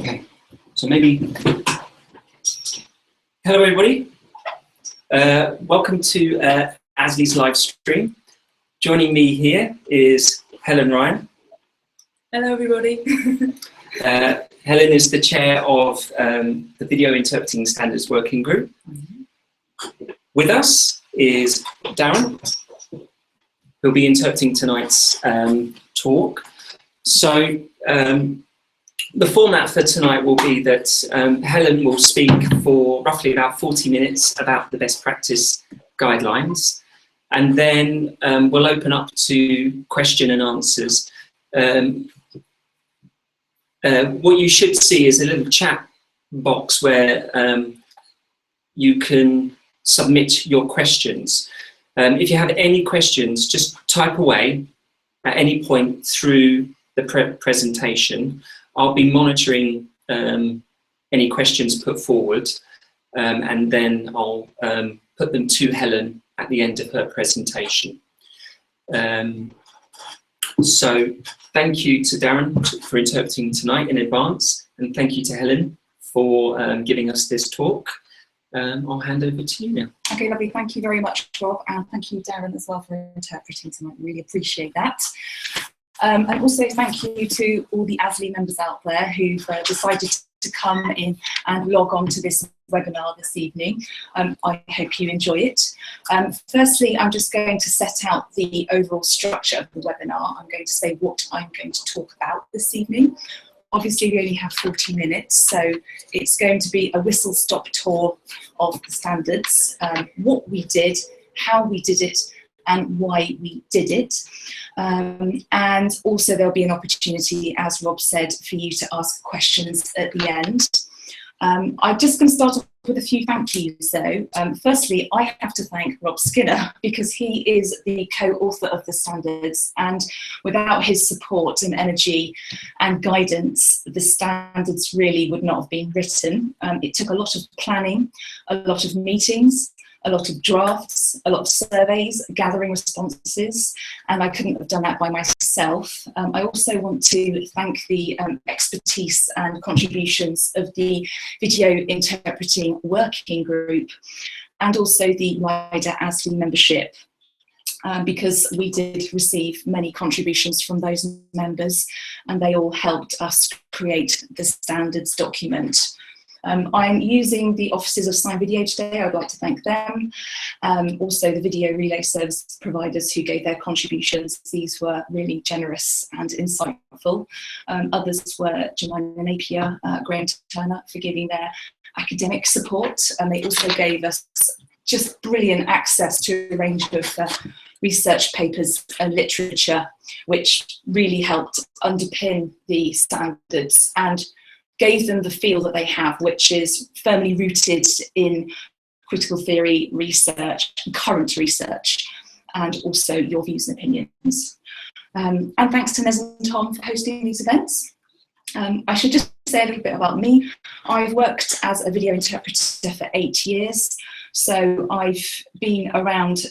Okay, so maybe, hello everybody, welcome to ASLI's live stream. Joining me here is Helen Ryan. Hello everybody. Helen is the chair of the Video Interpreting Standards Working Group. With us is Darren, who'll be interpreting tonight's talk. So the format for tonight will be that Helen will speak for roughly about 40 minutes about the best practice guidelines, and then we'll open up to question and answers. What you should see is a little chat box where you can submit your questions. If you have any questions, just type away at any point through the presentation. I'll be monitoring any questions put forward, and then I'll put them to Helen at the end of her presentation. So thank you to Darren for interpreting tonight in advance, and thank you to Helen for giving us this talk. I'll hand over to you now. Okay, lovely. Thank you very much, Rob, and thank you, Darren, as well, for interpreting tonight. Really appreciate that. And also thank you to all the ASLI members out there who've decided to come in and log on to this webinar this evening. I hope you enjoy it. Firstly, I'm just going to set out the overall structure of the webinar. I'm going to say what I'm going to talk about this evening. Obviously, we only have 40 minutes, so it's going to be a whistle-stop tour of the standards, what we did, how we did it, and why we did it. And also there'll be an opportunity, as Rob said, for you to ask questions at the end. I'm just going to start off with a few thank yous though. Firstly, I have to thank Rob Skinner because he is the co-author of the standards, and without his support and energy and guidance, the standards really would not have been written. It took a lot of planning, a lot of meetings, a lot of drafts, a lot of surveys, gathering responses, and I couldn't have done that by myself. I also want to thank the expertise and contributions of the Video Interpreting Working Group and also the wider ASLI membership, because we did receive many contributions from those members and they all helped us create the standards document. I'm using the offices of Sign Video today. I'd like to thank them. Also the video relay service providers who gave their contributions. These were really generous and insightful. Others were Jemima Napier, Graham Turner for giving their academic support, and they also gave us just brilliant access to a range of research papers and literature, which really helped underpin the standards and gave them the feel that they have, which is firmly rooted in critical theory research, current research, and also your views and opinions. And thanks to Nez and Tom for hosting these events. I should just say a little bit about me. I've worked as a video interpreter for 8 years, so I've been around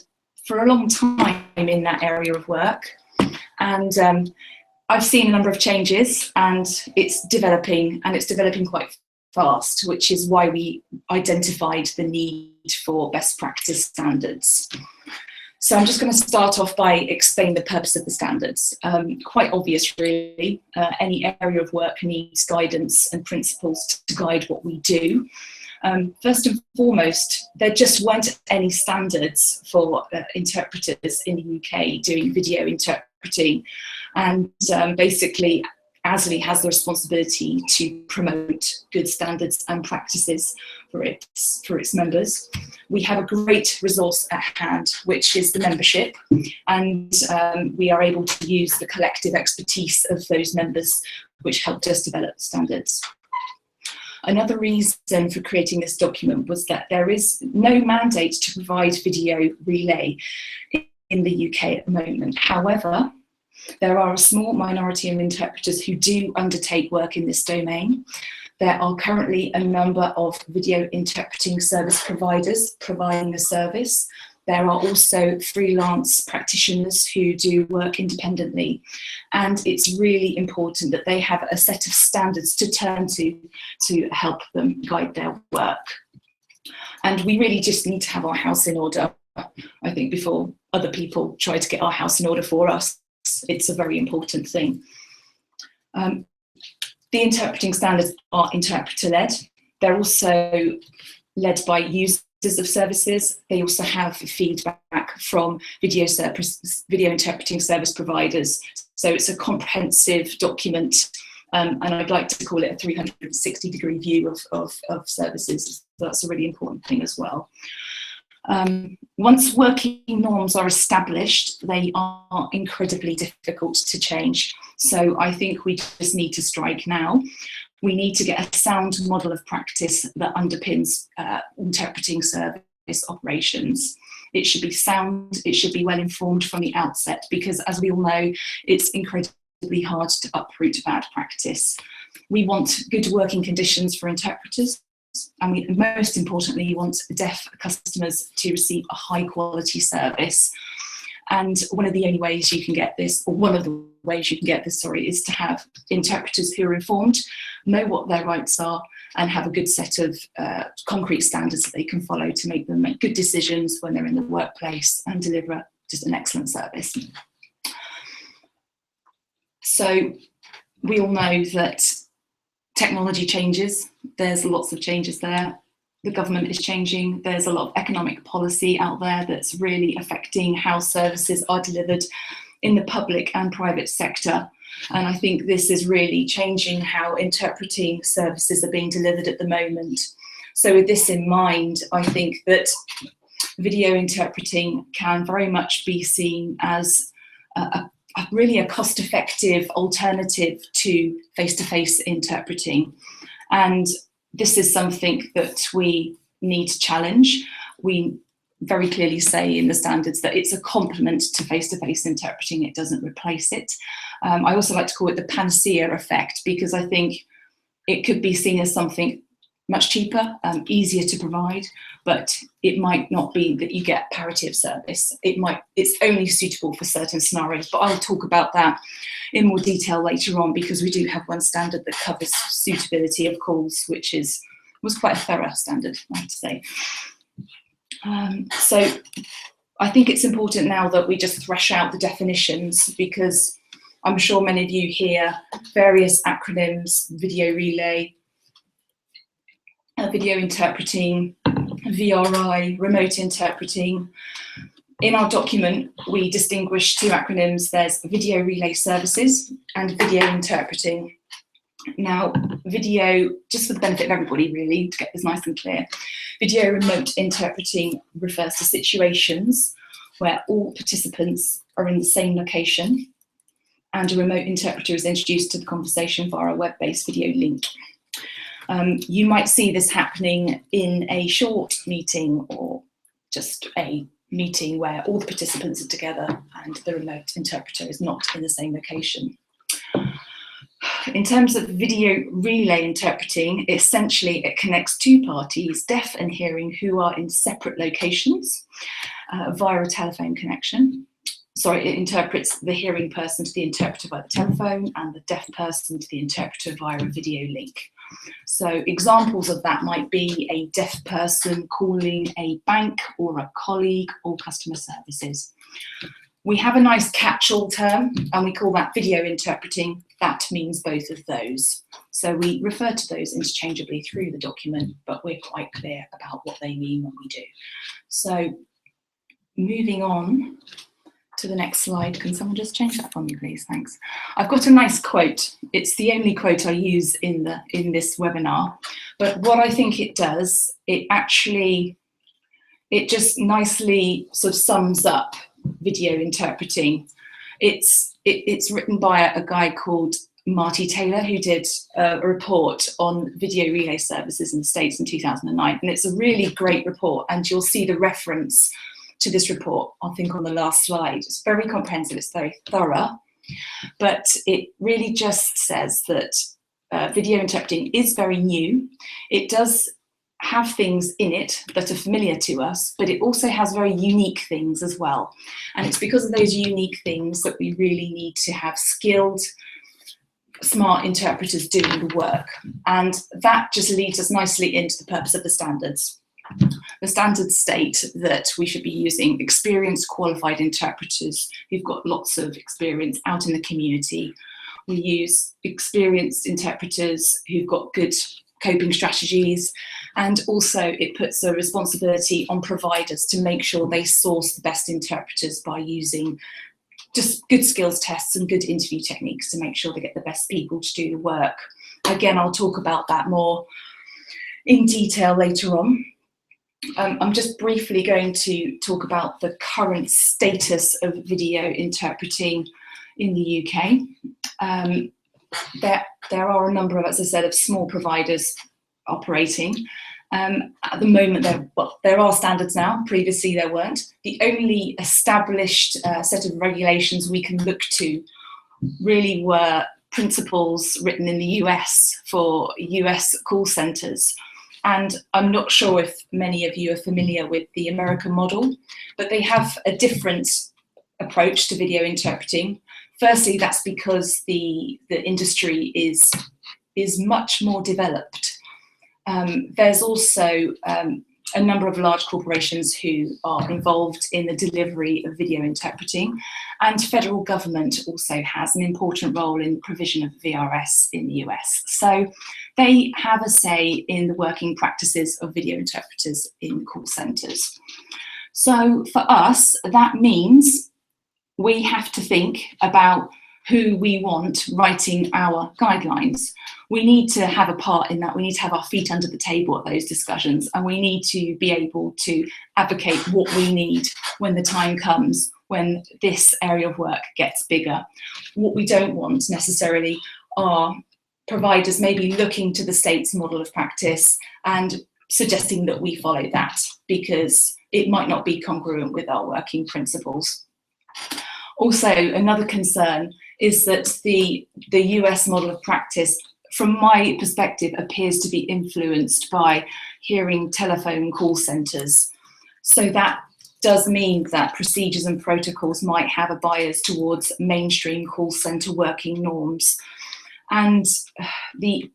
for a long time in that area of work. And I've seen a number of changes, and it's developing quite fast, which is why we identified the need for best practice standards. So I'm just going to start off by explaining the purpose of the standards. Quite obvious, really. Any area of work needs guidance and principles to guide what we do. First and foremost, there just weren't any standards for interpreters in the UK doing video interpreting, and basically ASLI has the responsibility to promote good standards and practices for its members. We have a great resource at hand, which is the membership, and we are able to use the collective expertise of those members, which helped us develop the standards. Another reason for creating this document was that there is no mandate to provide video relay in the UK at the moment. However, there are a small minority of interpreters who do undertake work in this domain. There are currently a number of video interpreting service providers providing the service. there are also freelance practitioners who do work independently, and it's really important that they have a set of standards to turn to help them guide their work. And we really just need to have our house in order, I think, before other people try to get our house in order for us. It's a very important thing. The interpreting standards are interpreter-led. They're also led by users of services. They also have feedback from video interpreting service providers. So it's a comprehensive document, and I'd like to call it a 360-degree view of services. So that's a really important thing as well. Once working norms are established, they are incredibly difficult to change. So I think we just need to strike now. We need to get a sound model of practice that underpins interpreting service operations. It should be sound, it should be well informed from the outset, because as we all know, it's incredibly hard to uproot bad practice. We want good working conditions for interpreters, and we, most importantly, want deaf customers to receive a high quality service. And one of the only ways you can get this, or one of the ways you can get this, sorry, is to have interpreters who are informed, know what their rights are, and have a good set of concrete standards that they can follow to make them make good decisions when they're in the workplace and deliver just an excellent service. So we all know that technology changes. There's lots of changes there. The government is changing. There's a lot of economic policy out there that's really affecting how services are delivered in the public and private sector. And I think this is really changing how interpreting services are being delivered at the moment. So with this in mind, I think that video interpreting can very much be seen as really a cost-effective alternative to face-to-face interpreting. And this is something that we need to challenge. We very clearly say in the standards that it's a complement to face-to-face interpreting, it doesn't replace it. I also like to call it the panacea effect, because I think it could be seen as something much cheaper, easier to provide, but it might not be that you get parity of service. It's only suitable for certain scenarios, but I'll talk about that in more detail later on, because we do have one standard that covers suitability of calls, which was quite a thorough standard, I have to say. So I think it's important now that we just thresh out the definitions, because I'm sure many of you hear various acronyms: video relay, video interpreting, VRI, remote interpreting. In our document, we distinguish two acronyms. There's video relay services and video interpreting. Now, video, just for the benefit of everybody really, to get this nice and clear, video remote interpreting refers to situations where all participants are in the same location and a remote interpreter is introduced to the conversation via a web-based video link. You might see this happening in a short meeting, or just a meeting where all the participants are together and the remote interpreter is not in the same location. In terms of video relay interpreting, essentially it connects two parties, deaf and hearing, who are in separate locations via a telephone connection. Sorry, it interprets the hearing person to the interpreter via the telephone and the deaf person to the interpreter via a video link. So examples of that might be a deaf person calling a bank or a colleague or customer services. We have a nice catch-all term and we call that video interpreting. That means both of those. So we refer to those interchangeably through the document, but we're quite clear about what they mean when we do. So moving on to the next slide. Can someone just change that for me, please? Thanks. I've got a nice quote. It's the only quote I use in this webinar. But what I think it does, it just nicely sort of sums up video interpreting. It's written by a guy called Marty Taylor, who did a report on video relay services in the States in 2009. And it's a really great report. And you'll see the reference to this report, I think, on the last slide. It's very comprehensive, it's very thorough, but it really just says that video interpreting is very new. It does have things in it that are familiar to us, but it also has very unique things as well. And it's because of those unique things that we really need to have skilled, smart interpreters doing the work. And that just leads us nicely into the purpose of the standards. The standards state that we should be using experienced, qualified interpreters who've got lots of experience out in the community. We use experienced interpreters who've got good coping strategies, and also it puts a responsibility on providers to make sure they source the best interpreters by using just good skills tests and good interview techniques to make sure they get the best people to do the work. Again, I'll talk about that more in detail later on. I'm just briefly going to talk about the current status of video interpreting in the UK. There are a number of, as I said, of small providers operating. At the moment, there are standards now. Previously, there weren't. The only established set of regulations we can look to really were principles written in the US for US call centres. And I'm not sure if many of you are familiar with the American model, but they have a different approach to video interpreting. Firstly, that's because the industry is much more developed. There's also a number of large corporations who are involved in the delivery of video interpreting, and federal government also has an important role in the provision of VRS in the US. So they have a say in the working practices of video interpreters in call centres. So for us, that means we have to think about who we want writing our guidelines. We need to have a part in that. We need to have our feet under the table at those discussions, and we need to be able to advocate what we need when the time comes, when this area of work gets bigger. What we don't want necessarily are providers maybe looking to the state's model of practice and suggesting that we follow that, because it might not be congruent with our working principles. Also, another concern is that the US model of practice, from my perspective, appears to be influenced by hearing telephone call centres. So that does mean that procedures and protocols might have a bias towards mainstream call centre working norms. And the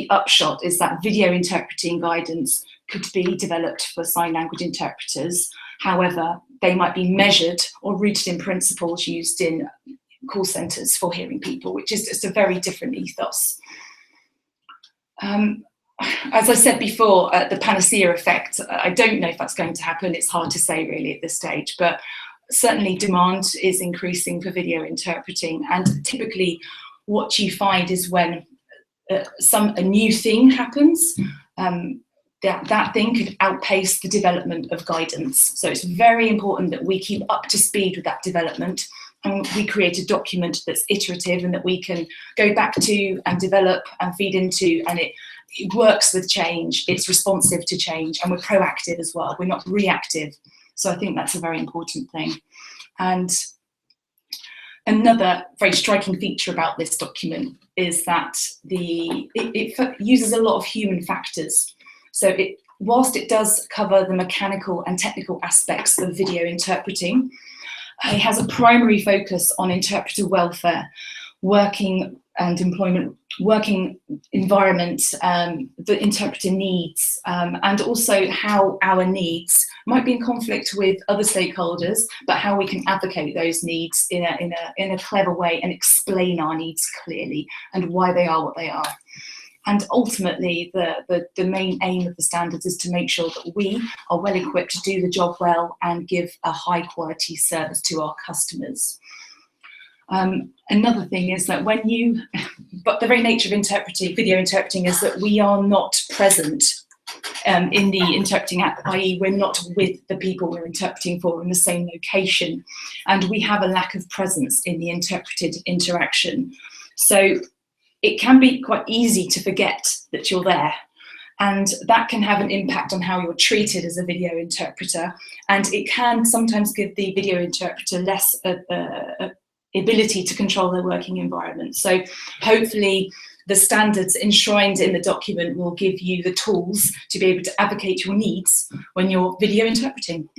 upshot is that video interpreting guidance could be developed for sign language interpreters. However, they might be measured or rooted in principles used in call centres for hearing people, which is just a very different ethos. As I said before, the panacea effect, I don't know if that's going to happen. It's hard to say really at this stage, but certainly demand is increasing for video interpreting. And typically what you find is when a new thing happens, that thing could outpace the development of guidance. So it's very important that we keep up to speed with that development, and we create a document that's iterative and that we can go back to and develop and feed into, and it works with change, it's responsive to change, and we're proactive as well, we're not reactive. So I think that's a very important thing. And another very striking feature about this document is that it uses a lot of human factors. So whilst it does cover the mechanical and technical aspects of video interpreting, it has a primary focus on interpreter welfare, working and employment, working environment, the interpreter needs, and also how our needs might be in conflict with other stakeholders, but how we can advocate those needs in a clever way and explain our needs clearly and why they are what they are. And ultimately, the main aim of the standards is to make sure that we are well equipped to do the job well and give a high quality service to our customers. Another thing is that but the very nature of video interpreting is that we are not present in the interpreting app, i.e. we're not with the people we're interpreting for in the same location, and we have a lack of presence in the interpreted interaction. So it can be quite easy to forget that you're there, and that can have an impact on how you're treated as a video interpreter, and it can sometimes give the video interpreter less ability to control their working environment. So hopefully the standards enshrined in the document will give you the tools to be able to advocate your needs when you're video interpreting.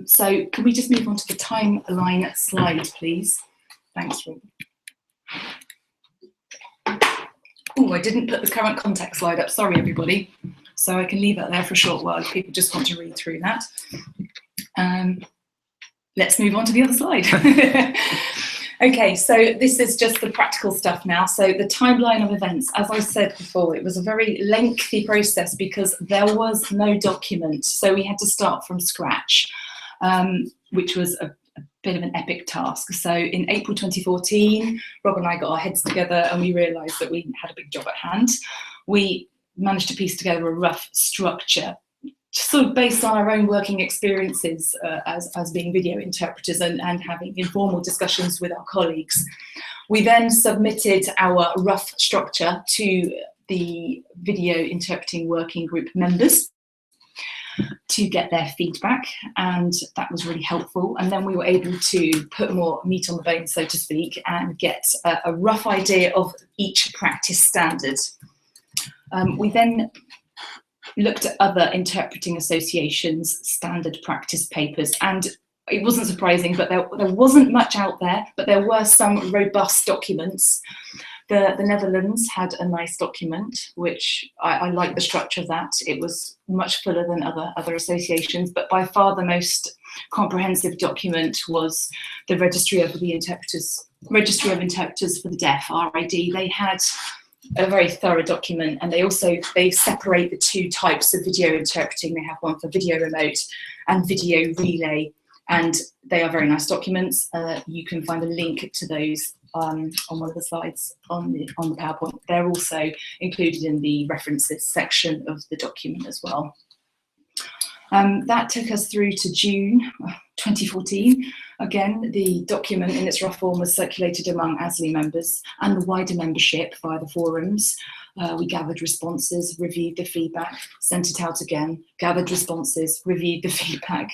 So can we just move on to the timeline slide, please? Thanks, Rob. Oh, I didn't put the current context slide up, sorry everybody. So I can leave that there for a short while if people just want to read through that. Let's move on to the other slide. Okay, so this is just the practical stuff now. So the timeline of events, as I said before, it was a very lengthy process because there was no document. So we had to start from scratch, which was a bit of an epic task. So in April 2014, Rob and I got our heads together and we realised that we had a big job at hand. We managed to piece together a rough structure, sort of based on our own working experiences as being video interpreters and having informal discussions with our colleagues. We then submitted our rough structure to the video interpreting working group members to get their feedback, and that was really helpful. And then we were able to put more meat on the bone, so to speak, and get a rough idea of each practice standard. We then looked at other interpreting associations' standard practice papers, and it wasn't surprising, but there wasn't much out there, but there were some robust documents. The Netherlands had a nice document, which I like the structure of that. It was much fuller than other associations, but by far the most comprehensive document was the Registry of Interpreters for the Deaf, RID. They had a very thorough document, and they separate the two types of video interpreting. They have one for video remote and video relay, and they are very nice documents. You can find a link to those on one of the slides on the PowerPoint. They're also included in the references section of the document as well. That took us through to June 2014. Again, the document in its rough form was circulated among ASLI members and the wider membership via the forums. We gathered responses, reviewed the feedback, sent it out again, gathered responses, reviewed the feedback.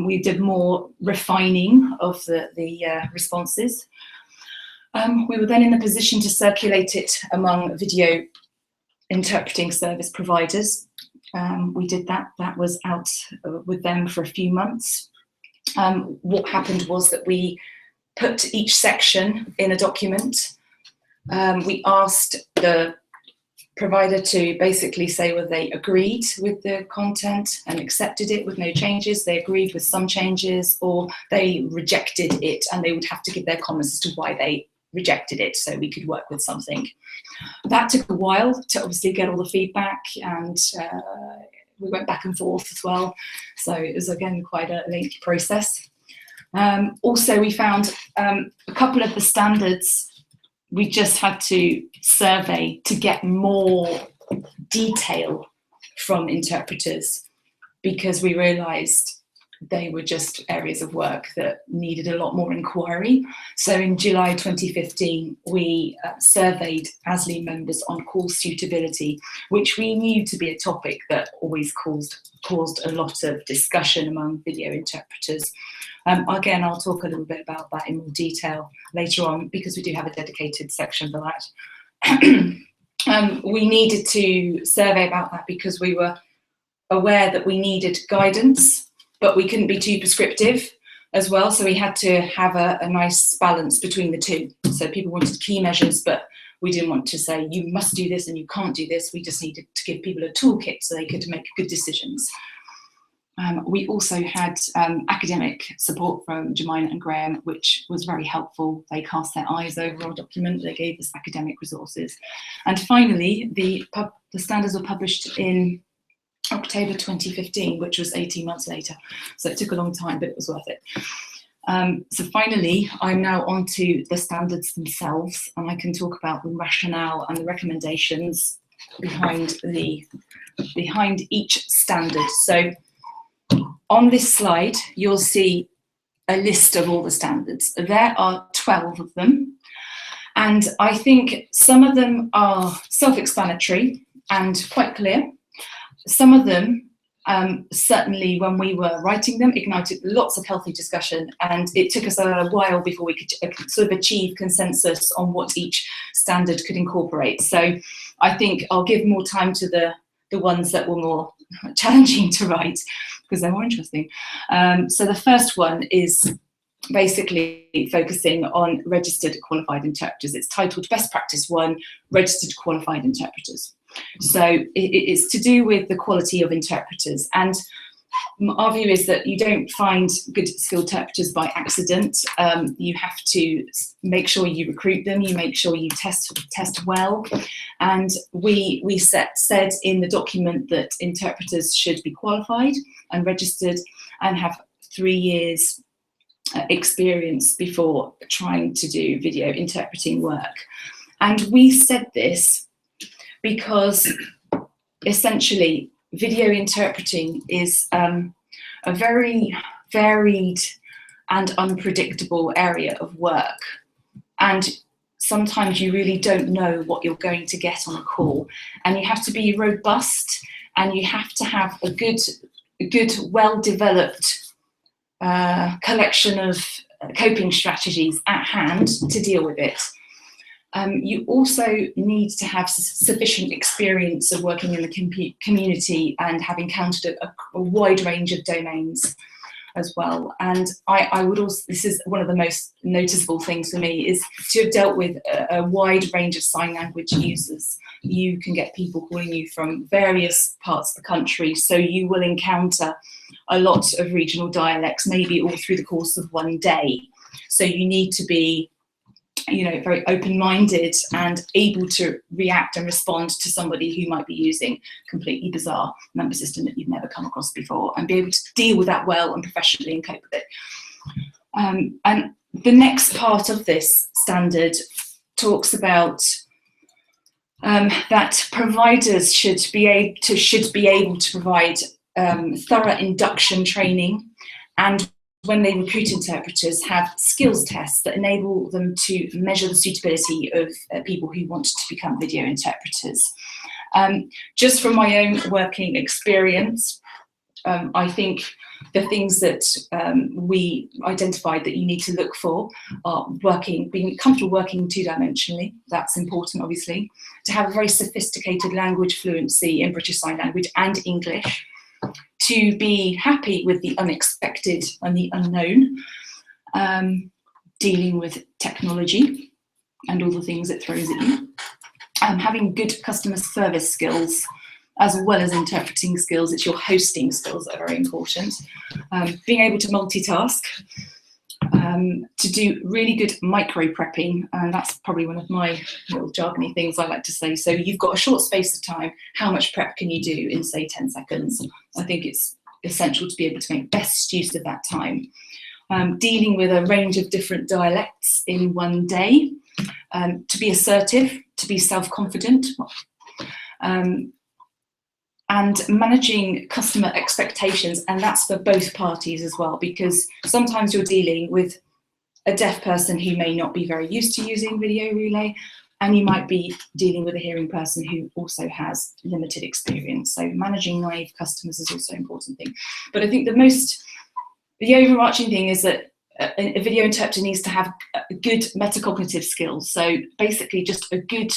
We did more refining of the responses. We were then in a position to circulate it among video interpreting service providers. We did that. That was out with them for a few months. What happened was that we put each section in a document. We asked the provider to basically say whether they agreed with the content and accepted it with no changes, they agreed with some changes, or they rejected it, and they would have to give their comments as to why they rejected it so we could work with something. That took a while to obviously get all the feedback, and we went back and forth as well. So it was, again, quite a lengthy process. Also, we found a couple of the standards we just had to survey to get more detail from interpreters, because we realised they were just areas of work that needed a lot more inquiry. So in July 2015, we surveyed ASLI members on course suitability, which we knew to be a topic that always caused a lot of discussion among video interpreters. Again, I'll talk a little bit about that in more detail later on, because we do have a dedicated section for that. We needed to survey about that because we were aware that we needed guidance, but we couldn't be too prescriptive as well. So we had to have a nice balance between the two. So people wanted key measures, but we didn't want to say, you must do this and you can't do this. We just needed to give people a toolkit so they could make good decisions. We also had academic support from Jemina and Graham, which was very helpful. They cast their eyes over our document. They gave us academic resources. And finally, the standards were published in October 2015, which was 18 months later. So it took a long time, but it was worth it. So finally, I'm now on to the standards themselves, and I can talk about the rationale and the recommendations behind each standard. So on this slide, you'll see a list of all the standards. There are 12 of them, and I think some of them are self-explanatory and quite clear. Some of them certainly when we were writing them, ignited lots of healthy discussion, and it took us a while before we could sort of achieve consensus on what each standard could incorporate. So I think I'll give more time to the ones that were more challenging to write, because they're more interesting. So the first one is basically focusing on registered qualified interpreters. It's titled Best Practice 1, Registered Qualified Interpreters. So it's to do with the quality of interpreters, and our view is that you don't find good skilled interpreters by accident. You have to make sure you recruit them, you make sure you test well, and we said in the document that interpreters should be qualified and registered and have 3 years experience before trying to do video interpreting work. And we said this because essentially video interpreting is a very varied and unpredictable area of work, and sometimes you really don't know what you're going to get on a call, and you have to be robust, and you have to have a good well-developed collection of coping strategies at hand to deal with it. You also need to have sufficient experience of working in the community and have encountered a wide range of domains as well. And I would also, this is one of the most noticeable things for me, is to have dealt with a wide range of sign language users. You can get people calling you from various parts of the country, so you will encounter a lot of regional dialects, maybe all through the course of one day. So you need to be, very open-minded and able to react and respond to somebody who might be using completely bizarre number system that you've never come across before, and be able to deal with that well and professionally and cope with it. And the next part of this standard talks about that providers should be able to provide thorough induction training, and when they recruit interpreters, have skills tests that enable them to measure the suitability of people who want to become video interpreters. Just from my own working experience, I think the things that we identified that you need to look for are being comfortable working two-dimensionally. That's important, obviously. To have a very sophisticated language fluency in British Sign Language and English. To be happy with the unexpected and the unknown, dealing with technology and all the things it throws at you, having good customer service skills as well as interpreting skills. It's your hosting skills that are very important. Being able to multitask, to do really good micro prepping, and that's probably one of my little jargony things I like to say. So you've got a short space of time, how much prep can you do in, say, 10 seconds? I think it's essential to be able to make best use of that time. Dealing with a range of different dialects in one day, to be assertive, to be self-confident, and managing customer expectations, and that's for both parties as well, because sometimes you're dealing with a deaf person who may not be very used to using video relay, and you might be dealing with a hearing person who also has limited experience. So managing naive customers is also an important thing. But I think the overarching thing is that a video interpreter needs to have good metacognitive skills. So basically just a good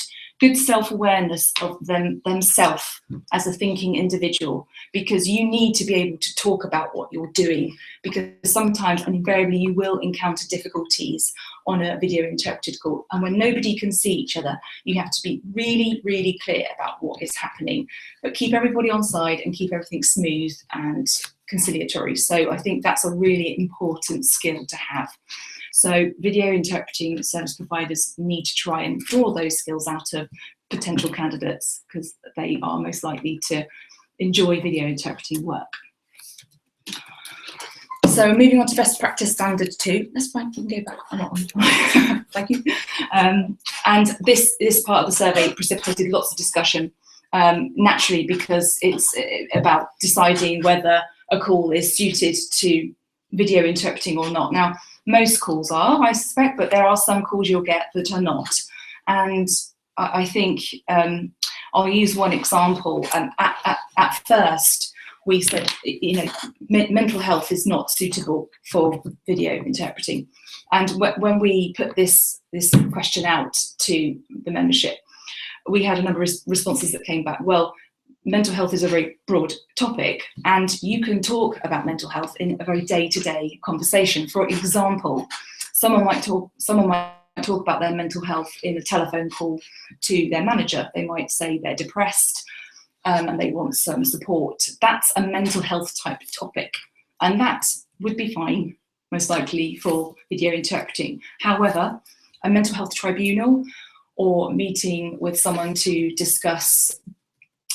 self-awareness of themselves as a thinking individual, because you need to be able to talk about what you're doing, because sometimes and invariably you will encounter difficulties on a video interpreted call, and when nobody can see each other, you have to be really, really clear about what is happening, but keep everybody on side and keep everything smooth and conciliatory. So I think that's a really important skill to have. So video interpreting service providers need to try and draw those skills out of potential candidates, because they are most likely to enjoy video interpreting work. So moving on to best practice standard 2. Let's find, we can go back. I'm not on. Thank you. And this part of the survey precipitated lots of discussion, naturally, because it's about deciding whether a call is suited to video interpreting or not. Now, most calls are, I suspect, but there are some calls you'll get that are not. And I think I'll use one example. At first, we said, mental health is not suitable for video interpreting. And when we put this question out to the membership, we had a number of responses that came back. Well, mental health is a very broad topic, and you can talk about mental health in a very day-to-day conversation. For example, someone might talk about their mental health in a telephone call to their manager. They might say they're depressed and they want some support. That's a mental health type topic, and that would be fine, most likely, for video interpreting. However, a mental health tribunal or meeting with someone to discuss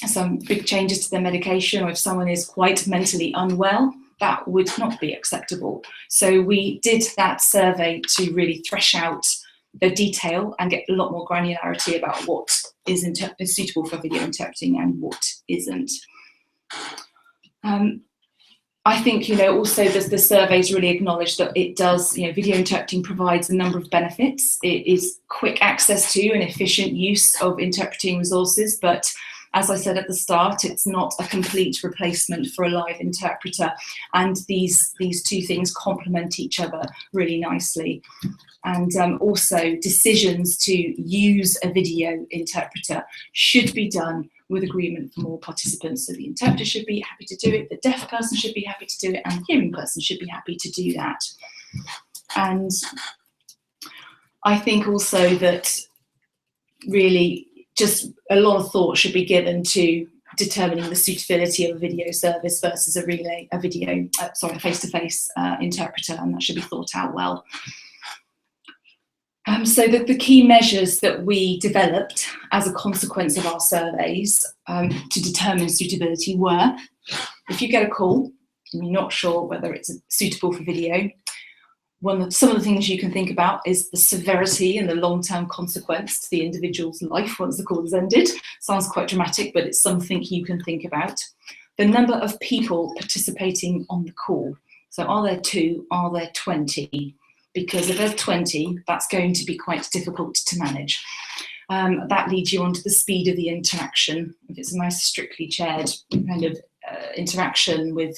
some big changes to their medication, or if someone is quite mentally unwell, that would not be acceptable. So we did that survey to really thresh out the detail and get a lot more granularity about what is suitable for video interpreting and what isn't. I think, also the surveys really acknowledge that it does, video interpreting provides a number of benefits. It is quick access to and efficient use of interpreting resources, but as I said at the start, it's not a complete replacement for a live interpreter, and these two things complement each other really nicely. And also, decisions to use a video interpreter should be done with agreement from all participants. So the interpreter should be happy to do it, the deaf person should be happy to do it, and the hearing person should be happy to do that. And I think also that really just a lot of thought should be given to determining the suitability of a video service versus a face-to-face interpreter, and that should be thought out well. So the key measures that we developed as a consequence of our surveys to determine suitability were, if you get a call and you're not sure whether it's suitable for video, some of the things you can think about is the severity and the long-term consequence to the individual's life once the call is ended. Sounds quite dramatic, but it's something you can think about. The number of people participating on the call. So are there 2, are there 20? Because if there's 20, that's going to be quite difficult to manage. That leads you on to the speed of the interaction. If it's a nice strictly chaired kind of interaction with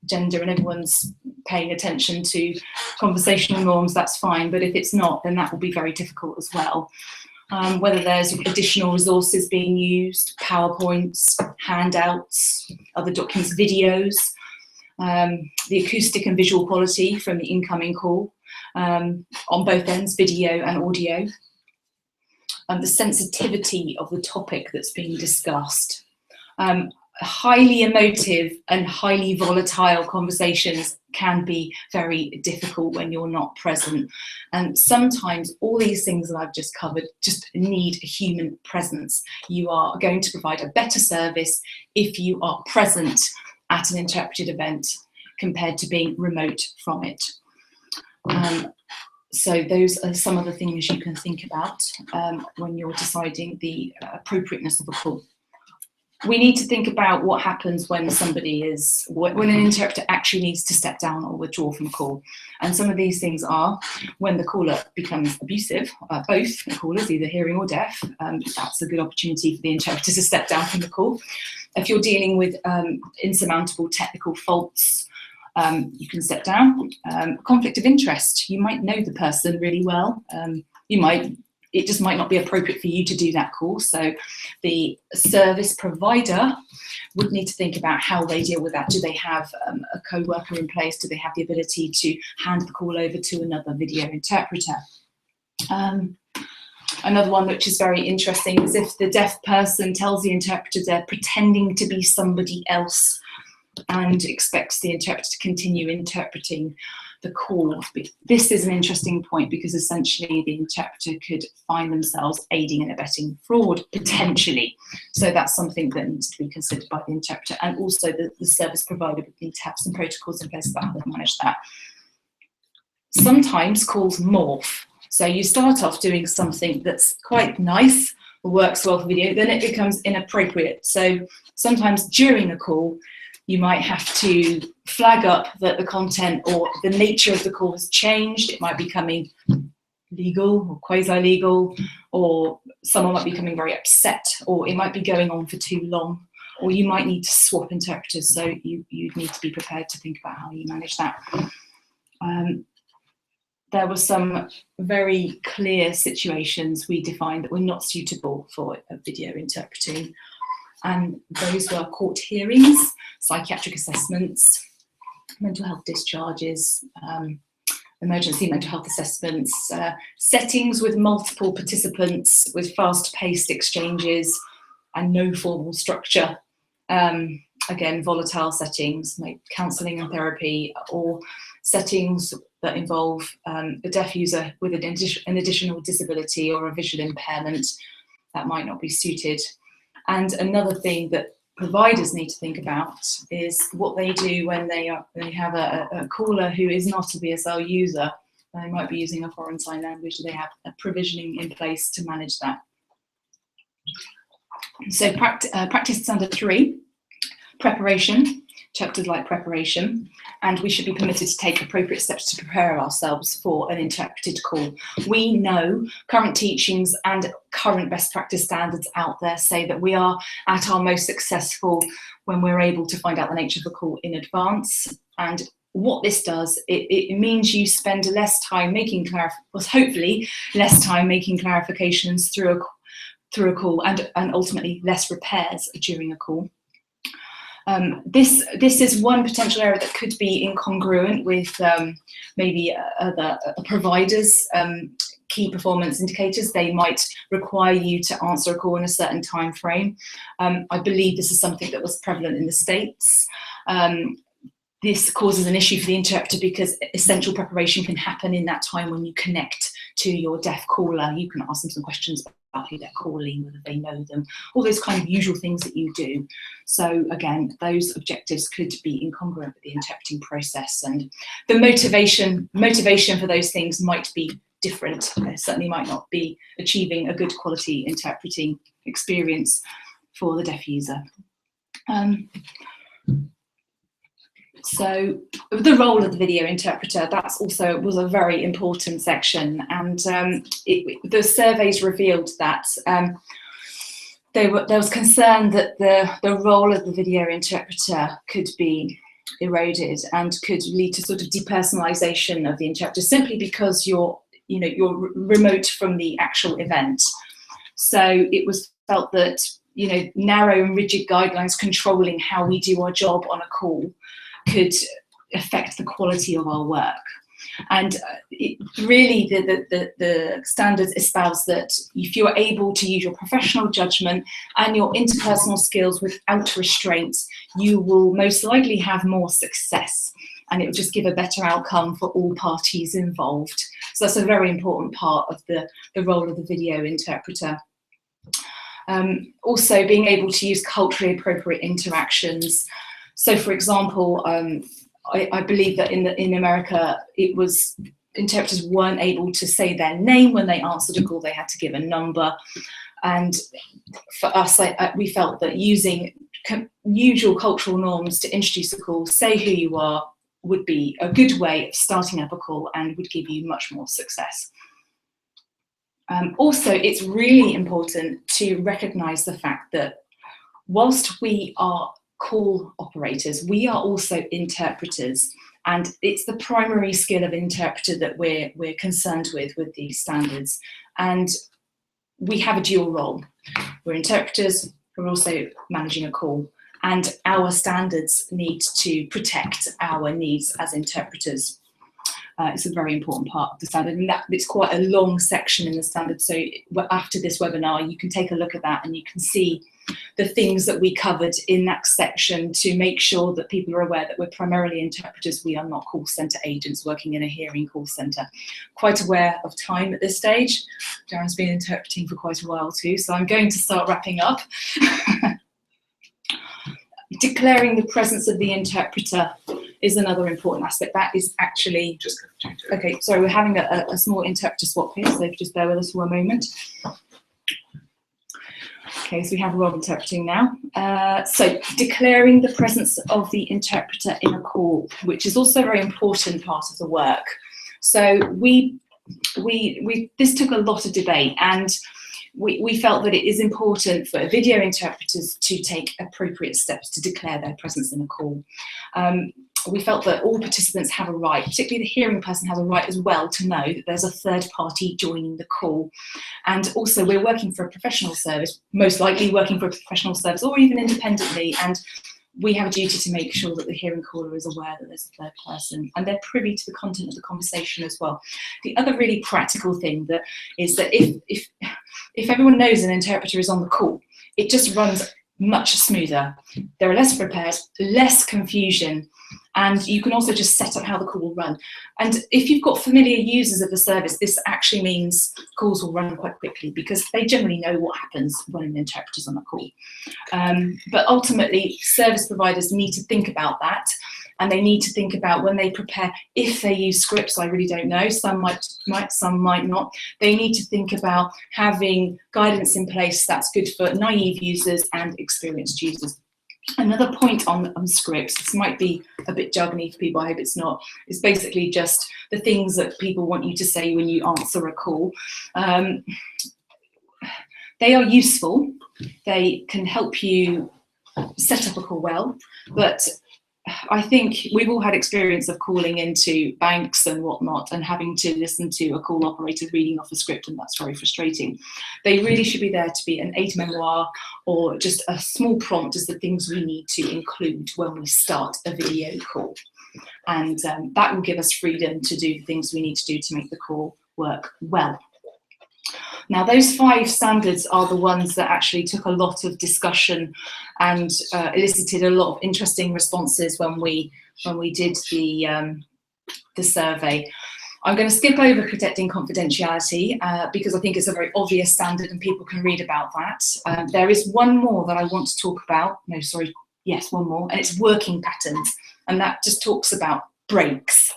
gender and everyone's paying attention to conversational norms, that's fine. But if it's not, then that will be very difficult as well. Whether there's additional resources being used, PowerPoints, handouts, other documents, videos, the acoustic and visual quality from the incoming call, on both ends, video and audio, the sensitivity of the topic that's being discussed. Highly emotive and highly volatile conversations can be very difficult when you're not present. And sometimes all these things that I've just covered just need a human presence. You are going to provide a better service if you are present at an interpreted event compared to being remote from it. So those are some of the things you can think about when you're deciding the appropriateness of a call. We need to think about what happens when when an interpreter actually needs to step down or withdraw from a call. And some of these things are when the caller becomes abusive, both the callers, either hearing or deaf, that's a good opportunity for the interpreter to step down from the call. If you're dealing with insurmountable technical faults, you can step down. Conflict of interest, you might know the person really well. It just might not be appropriate for you to do that call. So the service provider would need to think about how they deal with that. Do they have a co-worker in place? Do they have the ability to hand the call over to another video interpreter? Another one which is very interesting is if the deaf person tells the interpreter they're pretending to be somebody else and expects the interpreter to continue interpreting the call. This is an interesting point because essentially the interpreter could find themselves aiding and abetting fraud, potentially. So that's something that needs to be considered by the interpreter, and also the service provider would need to have some protocols in place about how they manage that. Sometimes calls morph. So you start off doing something that's quite nice, works well for video, then it becomes inappropriate. So sometimes during a call, you might have to flag up that the content or the nature of the call has changed. It might be becoming legal or quasi-legal, or someone might be becoming very upset, or it might be going on for too long, or you might need to swap interpreters, so you need to be prepared to think about how you manage that. There were some very clear situations we defined that were not suitable for video interpreting, and those were court hearings, psychiatric assessments, mental health discharges, emergency mental health assessments, settings with multiple participants with fast-paced exchanges and no formal structure. Again, volatile settings like counselling and therapy, or settings that involve a deaf user with an additional disability or a visual impairment that might not be suited. And another thing that providers need to think about is what they do when they have a caller who is not a BSL user. They might be using a foreign sign language. They have a provisioning in place to manage that. So practice standard 3, preparation, chapters like preparation, and we should be permitted to take appropriate steps to prepare ourselves for an interpreted call. We know current teachings and current best practice standards out there say that we are at our most successful when we're able to find out the nature of the call in advance. And what this does, it means you spend less time making hopefully less time making clarifications through a call, and ultimately less repairs during a call. This is one potential area that could be incongruent with maybe other providers' key performance indicators. They might require you to answer a call in a certain time frame. I believe this is something that was prevalent in the States. This causes an issue for the interpreter because essential preparation can happen in that time when you connect to your deaf caller. You can ask them some questions about who they're calling, whether they know them, all those kind of usual things that you do. So again, those objectives could be incongruent with the interpreting process, and the motivation for those things might be different. They certainly might not be achieving a good quality interpreting experience for the deaf user. So the role of the video interpreter, that's also was a very important section, and the surveys revealed that there was concern that the role of the video interpreter could be eroded and could lead to sort of depersonalization of the interpreter, simply because you're remote from the actual event. So it was felt that narrow and rigid guidelines controlling how we do our job on a call could affect the quality of our work. And really the standards espouse that if you're able to use your professional judgment and your interpersonal skills without restraint, you will most likely have more success, and it will just give a better outcome for all parties involved. So that's a very important part of the role of the video interpreter. Also being able to use culturally appropriate interactions. So, for example, I believe that in America, it was interpreters weren't able to say their name when they answered a call. They had to give a number. And for us, we felt that using usual cultural norms to introduce a call, say who you are, would be a good way of starting up a call and would give you much more success. Also, it's really important to recognise the fact that whilst we are call operators, we are also interpreters, and it's the primary skill of interpreter that we're concerned with these standards. And we have a dual role. We're interpreters, we're also managing a call, and our standards need to protect our needs as interpreters. It's a very important part of the standard, and it's quite a long section in the standard. So after this webinar, you can take a look at that and you can see the things that we covered in that section to make sure that people are aware that we're primarily interpreters. We are not call centre agents working in a hearing call centre. Quite aware of time at this stage. Darren's been interpreting for quite a while too, so I'm going to start wrapping up. Declaring the presence of the interpreter is another important aspect. That is actually okay. Sorry, we're having a small interpreter swap here, so just bear with us for a moment. Okay, so we have Rob interpreting now. So declaring the presence of the interpreter in a call, which is also a very important part of the work. So this took a lot of debate, and we felt that it is important for video interpreters to take appropriate steps to declare their presence in a call. We felt that all participants have a right, particularly the hearing person has a right as well, to know that there's a third party joining the call. And also we're working for a professional service, most likely working for a professional service or even independently, and we have a duty to make sure that the hearing caller is aware that there's a third person and they're privy to the content of the conversation as well. The other really practical thing that is that if everyone knows an interpreter is on the call, it just runs much smoother. There are less repairs, less confusion, and you can also just set up how the call will run. And if you've got familiar users of the service, this actually means calls will run quite quickly because they generally know what happens when an interpreter's on a call. But ultimately, service providers need to think about that, and they need to think about when they prepare, if they use scripts, I really don't know, some might, some might not. They need to think about having guidance in place that's good for naive users and experienced users. Another point on scripts, this might be a bit jargony for people, I hope it's not, it's basically just the things that people want you to say when you answer a call. They are useful, they can help you set up a call well, but I think we've all had experience of calling into banks and whatnot and having to listen to a call operator reading off a script, and that's very frustrating. They really should be there to be an aide memoir or just a small prompt as the things we need to include when we start a video call. And that will give us freedom to do the things we need to do to make the call work well. Now, those 5 standards are the ones that actually took a lot of discussion and elicited a lot of interesting responses when we did the survey. I'm going to skip over protecting confidentiality because I think it's a very obvious standard and people can read about that. There is one more that I want to talk about. No, sorry, yes, one more, and it's working patterns, and that just talks about breaks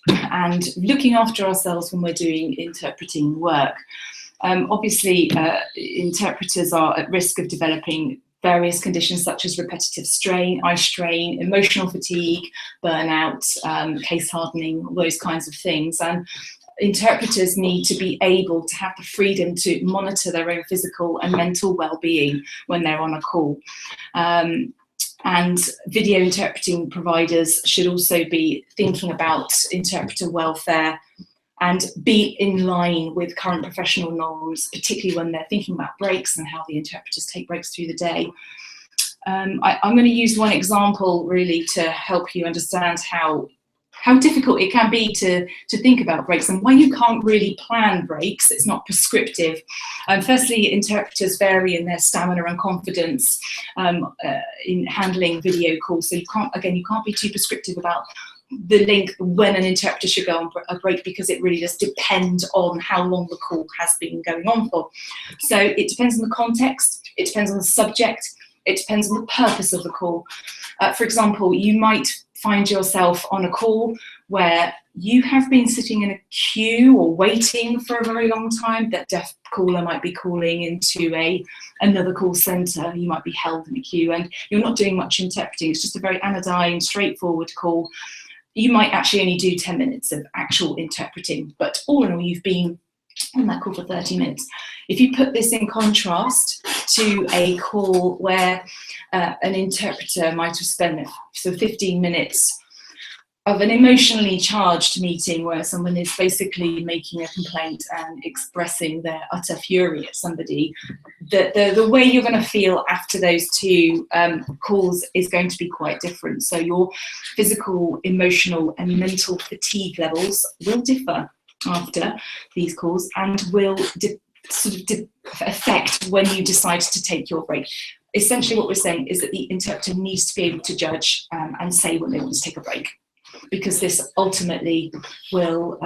and looking after ourselves when we're doing interpreting work. Obviously, interpreters are at risk of developing various conditions such as repetitive strain, eye strain, emotional fatigue, burnout, case hardening, all those kinds of things. And interpreters need to be able to have the freedom to monitor their own physical and mental well-being when they're on a call. And video interpreting providers should also be thinking about interpreter welfare and be in line with current professional norms, particularly when they're thinking about breaks and how the interpreters take breaks through the day. I'm going to use one example really to help you understand how difficult it can be to think about breaks and why you can't really plan breaks. It's not prescriptive. Firstly, interpreters vary in their stamina and confidence in handling video calls, so you can't be too prescriptive about the length when an interpreter should go on a break, because it really does depend on how long the call has been going on for. So it depends on the context, it depends on the subject, it depends on the purpose of the call. For example, you might find yourself on a call where you have been sitting in a queue or waiting for a very long time. That deaf caller might be calling into another call centre. You might be held in a queue and you're not doing much interpreting. It's just a very anodyne, straightforward call. You might actually only do 10 minutes of actual interpreting, but all in all, you've been on that call for 30 minutes. If you put this in contrast to a call where an interpreter might have spent 15 minutes of an emotionally charged meeting where someone is basically making a complaint and expressing their utter fury at somebody, the way you're going to feel after those 2 calls is going to be quite different. So your physical, emotional and mental fatigue levels will differ after these calls and will affect when you decide to take your break. Essentially what we're saying is that the interpreter needs to be able to judge and say when they want to take a break, because this ultimately will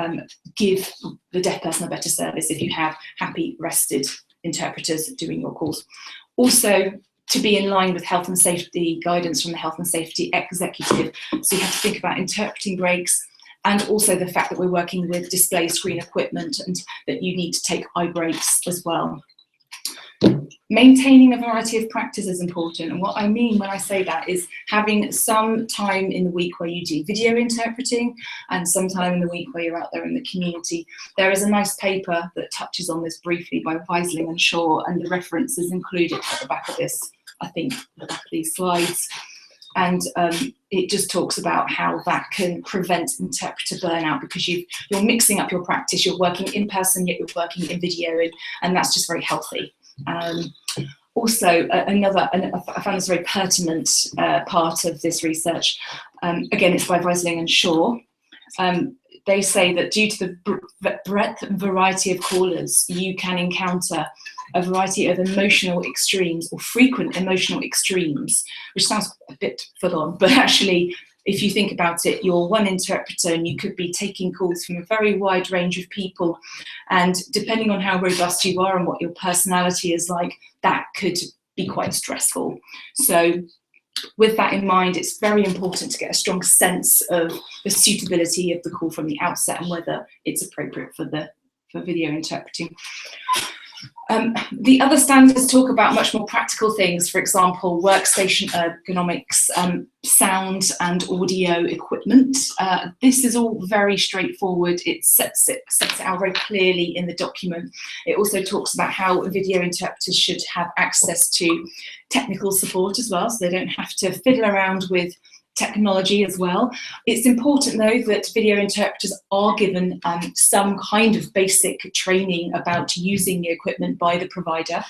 give the deaf person a better service if you have happy, rested interpreters doing your calls. Also, to be in line with health and safety guidance from the Health and Safety Executive. So you have to think about interpreting breaks, and also the fact that we're working with display screen equipment and that you need to take eye breaks as well. Maintaining a variety of practice is important, and what I mean when I say that is having some time in the week where you do video interpreting and some time in the week where you're out there in the community. There is a nice paper that touches on this briefly by Weisling and Shaw, and the reference is included at the back of this, I think, the back of these slides. And it just talks about how that can prevent interpreter burnout, because you're mixing up your practice, you're working in person, yet you're working in video, and that's just very healthy. Also, I found this very pertinent part of this research. Again, it's by Weisling and Shaw. They say that due to the breadth and variety of callers, you can encounter a variety of emotional extremes, or frequent emotional extremes, which sounds a bit full on, but actually, if you think about it, you're one interpreter and you could be taking calls from a very wide range of people. And depending on how robust you are and what your personality is like, that could be quite stressful. So with that in mind, it's very important to get a strong sense of the suitability of the call from the outset and whether it's appropriate for video interpreting. The other standards talk about much more practical things, for example, workstation ergonomics, sound and audio equipment. This is all very straightforward. It sets it out very clearly in the document. It also talks about how video interpreters should have access to technical support as well, so they don't have to fiddle around with technology as well. It's important though that video interpreters are given some kind of basic training about using the equipment by the provider,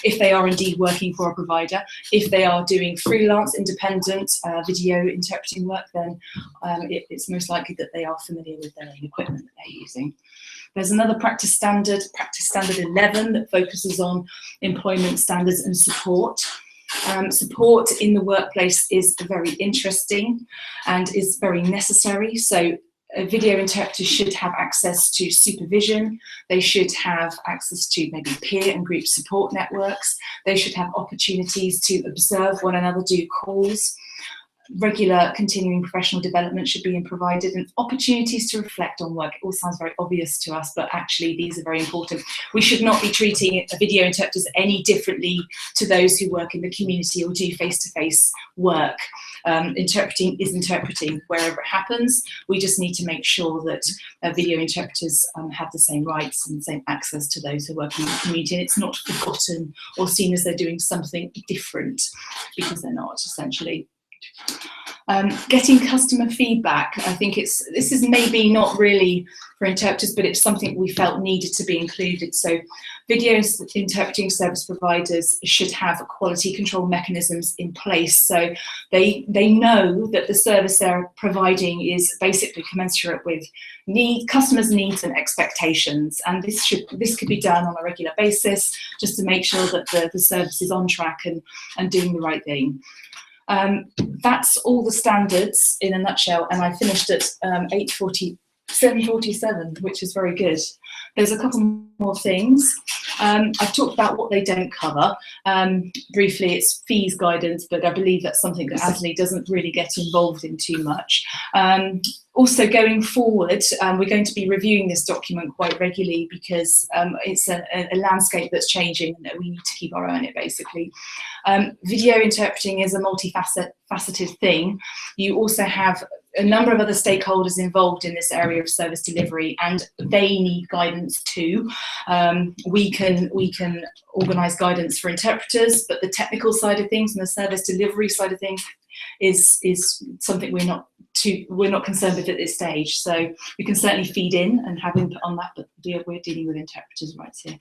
if they are indeed working for a provider. If they are doing freelance independent video interpreting work, then it's most likely that they are familiar with their own equipment that they're using. There's another practice standard 11, that focuses on employment standards and support. Support in the workplace is very interesting and is very necessary. So video interpreters should have access to supervision. They should have access to maybe peer and group support networks. They should have opportunities to observe one another do calls. Regular continuing professional development should be provided, and opportunities to reflect on work. It all sounds very obvious to us, but actually these are very important. We should not be treating video interpreters any differently to those who work in the community or do face-to-face work. Interpreting is interpreting wherever it happens. We just need to make sure that video interpreters have the same rights and the same access to those who work in the community, and it's not forgotten or seen as they're doing something different, because they're not, essentially. Getting customer feedback, I think this is maybe not really for interpreters, but it's something we felt needed to be included. So video interpreting service providers should have quality control mechanisms in place, so they know that the service they're providing is basically commensurate with customers' needs and expectations, and this could be done on a regular basis just to make sure that the service is on track and doing the right thing. That's all the standards in a nutshell, and I finished at 7:47, which is very good. There's a couple more things. I've talked about what they don't cover. Briefly, it's fees guidance, but I believe that's something that ASLI doesn't really get involved in too much. Also, going forward, we're going to be reviewing this document quite regularly, because it's a landscape that's changing and that we need to keep our eye on it, basically. Video interpreting is a multifaceted thing. You also have a number of other stakeholders involved in this area of service delivery, and they need guidance too. We can organise guidance for interpreters, but the technical side of things and the service delivery side of things is something we're not concerned with at this stage. So we can certainly feed in and have input on that, but we're dealing with interpreters' rights here.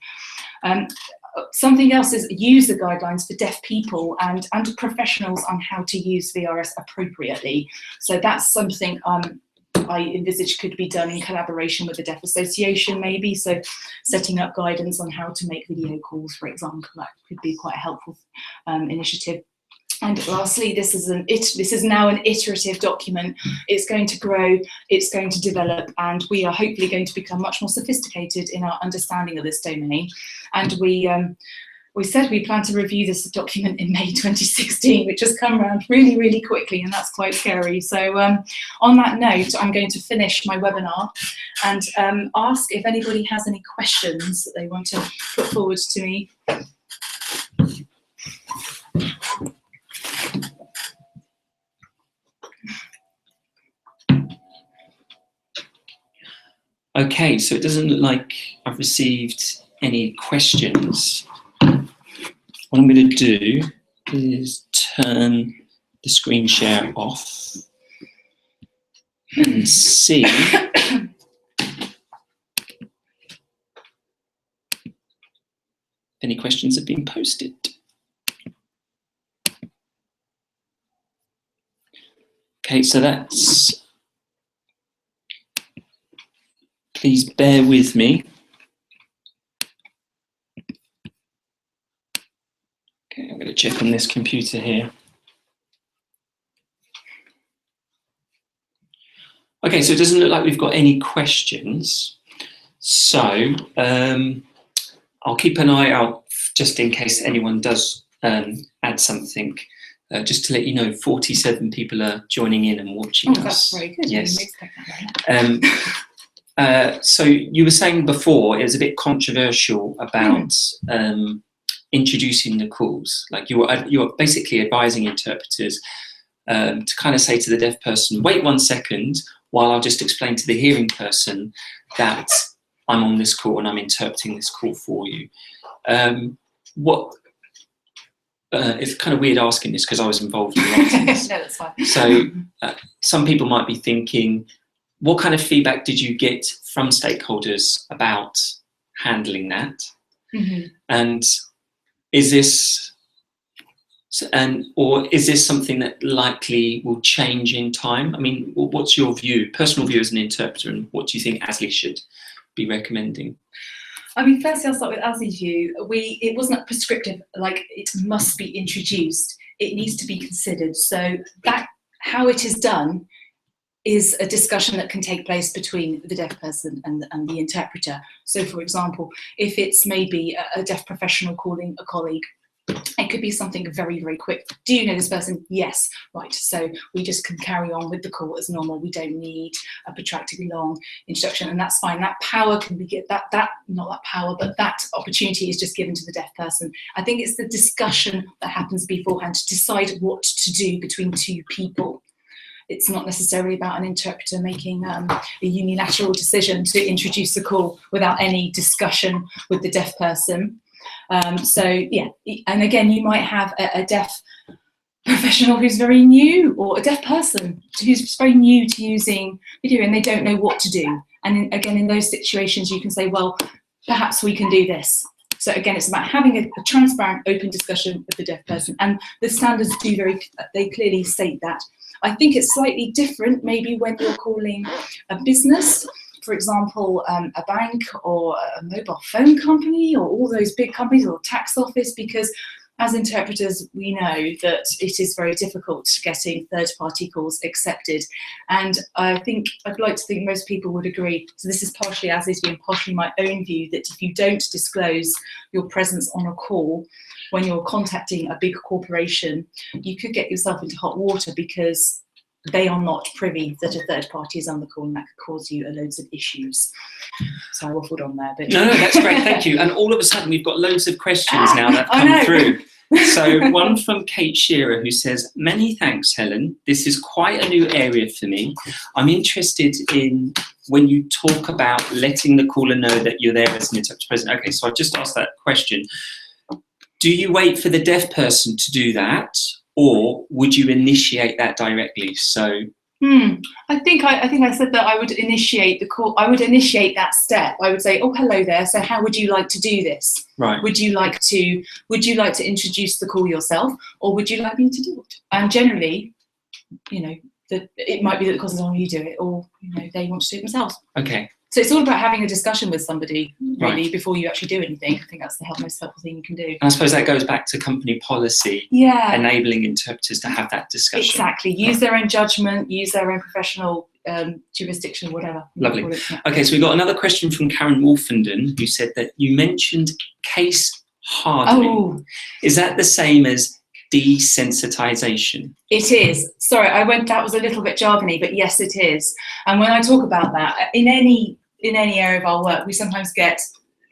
Something else is user guidelines for deaf people and professionals on how to use VRS appropriately. So that's something I envisage could be done in collaboration with the Deaf Association, maybe. So setting up guidance on how to make video calls, for example, that could be quite a helpful initiative. And lastly, this is now an iterative document. It's going to grow, it's going to develop, and we are hopefully going to become much more sophisticated in our understanding of this domain. And we said we plan to review this document in May 2016, which has come around really, really quickly, and that's quite scary. So on that note, I'm going to finish my webinar and ask if anybody has any questions that they want to put forward to me. Okay, so it doesn't look like I've received any questions. What I'm going to do is turn the screen share off and see if any questions have been posted. Okay, so that's, please bear with me. Okay, I'm going to check on this computer here. Okay, so it doesn't look like we've got any questions. So I'll keep an eye out just in case anyone does add something. Just to let you know, 47 people are joining in and watching us. That's very good. Yes. So you were saying before it was a bit controversial about introducing the calls. Like you're basically advising interpreters to kind of say to the deaf person, wait 1 second while I'll just explain to the hearing person that I'm on this call and I'm interpreting this call for you. It's kind of weird asking this because I was involved in writing this. No, that's fine. So some people might be thinking, what kind of feedback did you get from stakeholders about handling that? And is this something that likely will change in time? I mean, what's your view, personal view as an interpreter, and what do you think ASLI should be recommending? I mean, firstly, I'll start with ASLI's view. It wasn't prescriptive, like it must be introduced. It needs to be considered. So that how it is done is a discussion that can take place between the deaf person and the interpreter. So, for example, if it's maybe a deaf professional calling a colleague, it could be something very, very quick. Do you know this person? Yes. Right. So we just can carry on with the call as normal. We don't need a protractedly long introduction, and that's fine. That power can be not that power, but that opportunity is just given to the deaf person. I think it's the discussion that happens beforehand to decide what to do between two people. It's not necessarily about an interpreter making a unilateral decision to introduce a call without any discussion with the deaf person. So yeah, and again, you might have a deaf professional who's very new, or a deaf person who's very new to using video and they don't know what to do. And again, in those situations, you can say, well, perhaps we can do this. So again, it's about having a transparent, open discussion with the deaf person. And the standards they clearly state that. I think it's slightly different maybe when you're calling a business, for example, a bank or a mobile phone company or all those big companies, or a tax office, because as interpreters, we know that it is very difficult getting third-party calls accepted. And I'd like to think most people would agree, so this is partially ASLI's view and partially my own view, that if you don't disclose your presence on a call when you're contacting a big corporation, you could get yourself into hot water because they are not privy that a third party is on the call, and that could cause you loads of issues. So I waffled on there, but no, that's great, thank you. And all of a sudden we've got loads of questions now that have come through. So one from Kate Shearer, who says, many thanks, Helen. This is quite a new area for me. I'm interested in when you talk about letting the caller know that you're there as an interpreter present. Okay, so I've just asked that question. Do you wait for the deaf person to do that, or would you initiate that directly? So I think I said that I would initiate the call. I would initiate that step. I would say, oh, hello there. So how would you like to do this? Right. Would you like to introduce the call yourself, or would you like me to do it? And generally, you know, it might be that the cause is on you do it, or you know, they want to do it themselves. Okay. So it's all about having a discussion with somebody, really, right, before you actually do anything. I think that's the most helpful thing you can do. And I suppose that goes back to company policy, enabling interpreters to have that discussion. Exactly. Use their own judgment, use their own professional jurisdiction, whatever. Lovely. Okay, so we've got another question from Karen Wolfenden, who said that you mentioned case hardening. Oh. Is that the same as desensitization? It is. Sorry, that was a little bit jargony, but yes, it is. And when I talk about that, in any area of our work, we sometimes get,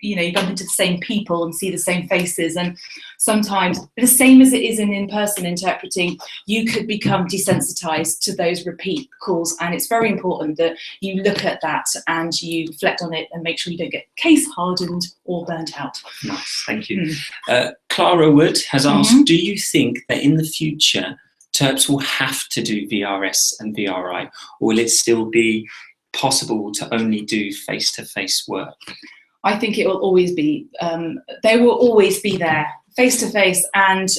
you bump into the same people and see the same faces, and sometimes the same as it is in in-person interpreting, you could become desensitized to those repeat calls, and it's very important that you look at that and you reflect on it and make sure you don't get case hardened or burnt out. Nice, thank you. Clara Wood has asked, do you think that in the future Terps will have to do VRS and VRI, or will it still be possible to only do face-to-face work? I think it will always be, they will always be there, face-to-face and